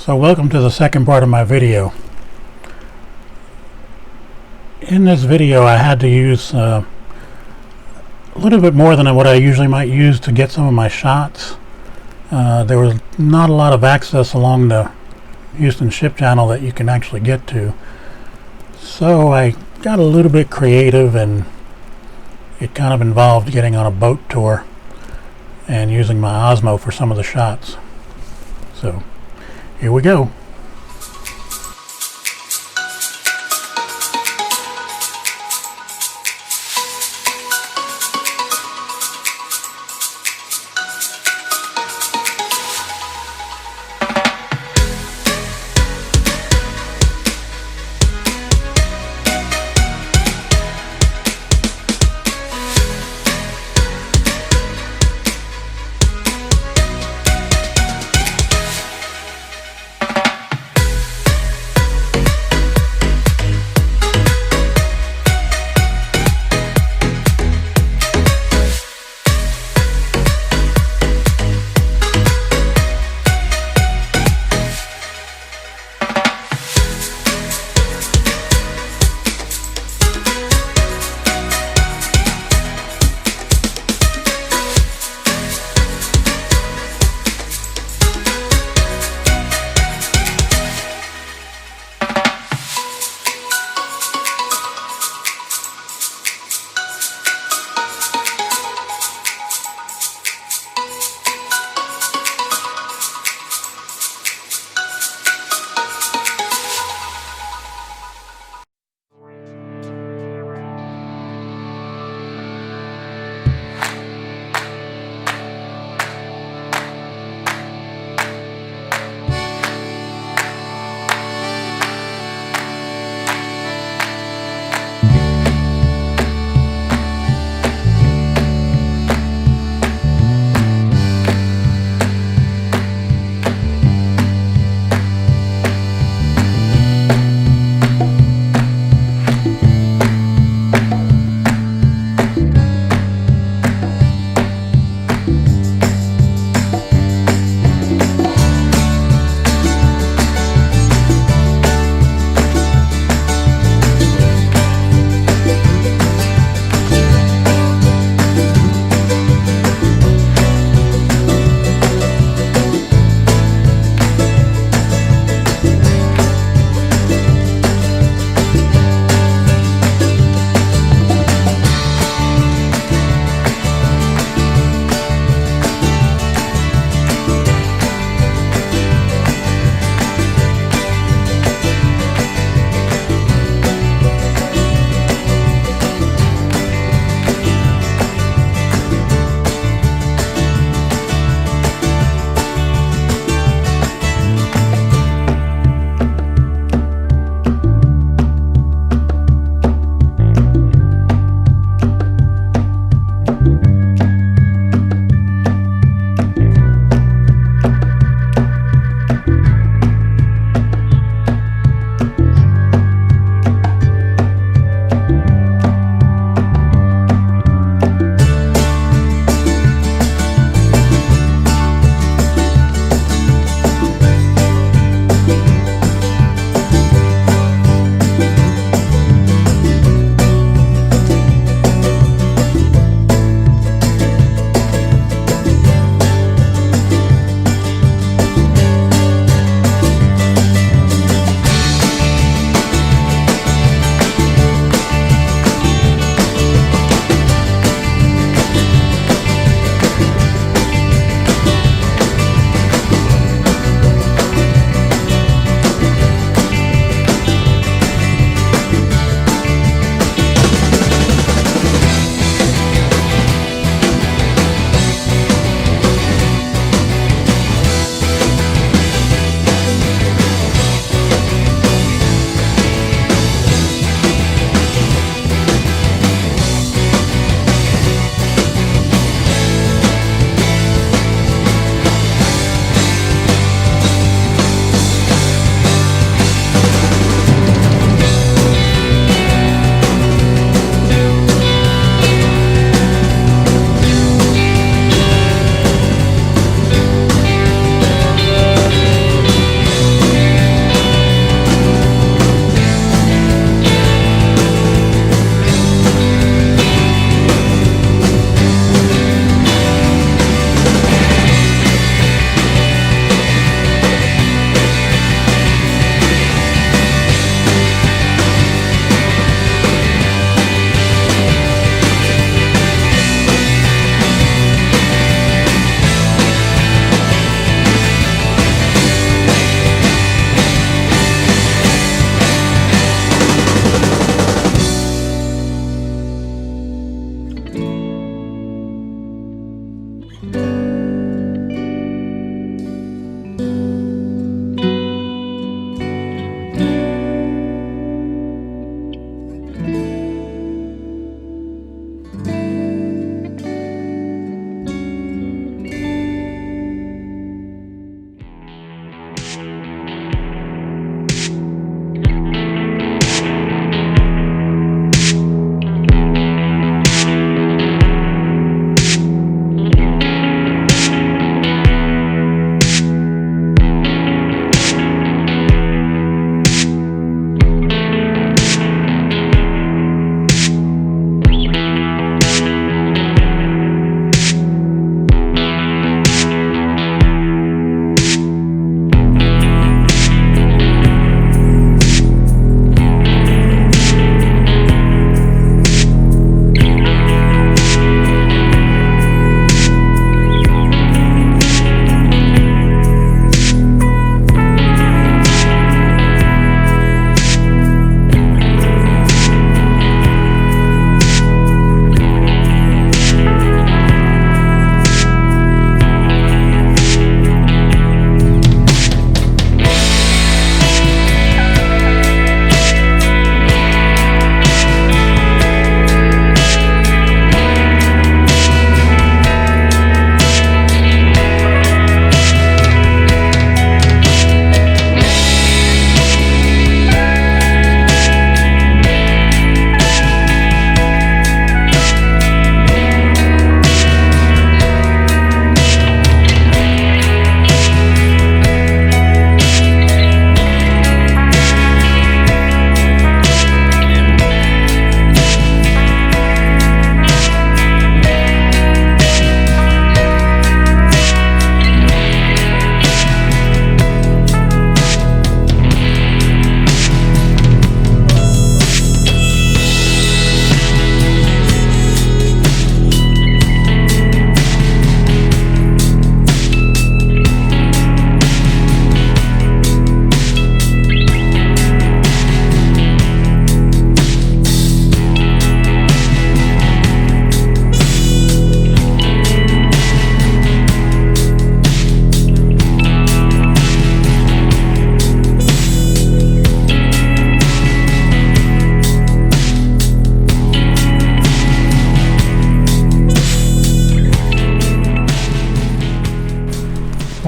So welcome to the second part of my video. In this video I had to use a little bit more than what I usually might use to get some of my shots. There was not a lot of access along the Houston ship channel that you can actually get to. So I got a little bit creative, and it kind of involved getting on a boat tour and using my Osmo for some of the shots. So here we go.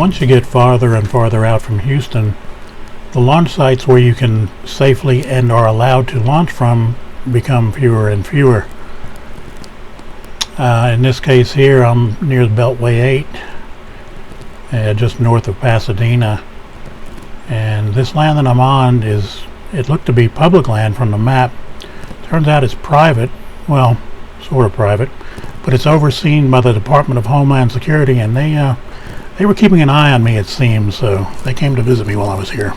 once you get farther and farther out from Houston, the launch sites where you can safely and are allowed to launch from become fewer and fewer. In this case here, I'm near the Beltway 8, just north of Pasadena. And this land that I'm on it looked to be public land from the map. Turns out it's private, well, sort of private, but it's overseen by the Department of Homeland Security, and they were keeping an eye on me, it seems, so they came to visit me while I was here.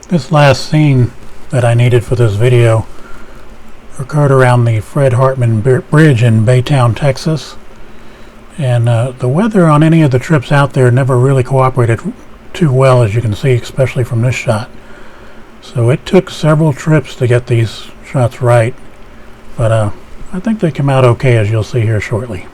This last scene that I needed for this video occurred around the Fred Hartman Bridge in Baytown, Texas. And the weather on any of the trips out there never really cooperated too well, as you can see, especially from this shot. So it took several trips to get these shots right, but I think they come out okay, as you'll see here shortly.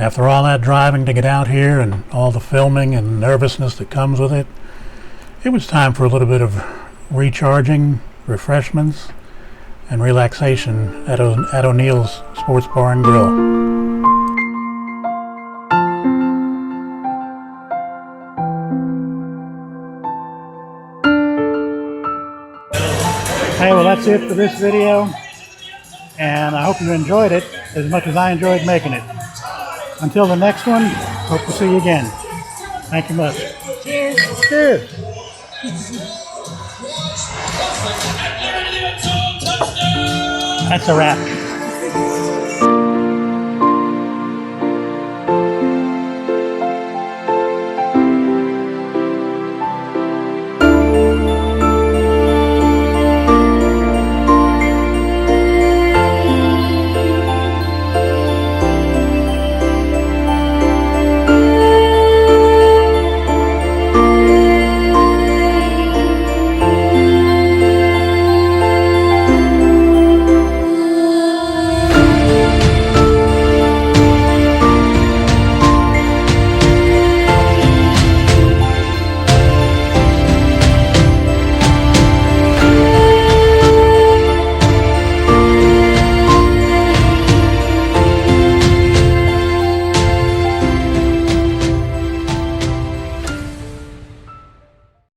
After all that driving to get out here and all the filming and nervousness that comes with it, it was time for a little bit of recharging, refreshments, and relaxation at O'Neill's Sports Bar and Grill. Hey, well, that's it for this video, and I hope you enjoyed it as much as I enjoyed making it. Until the next one, hope to see you again. Thank you much. Cheers. Cheers. That's a wrap.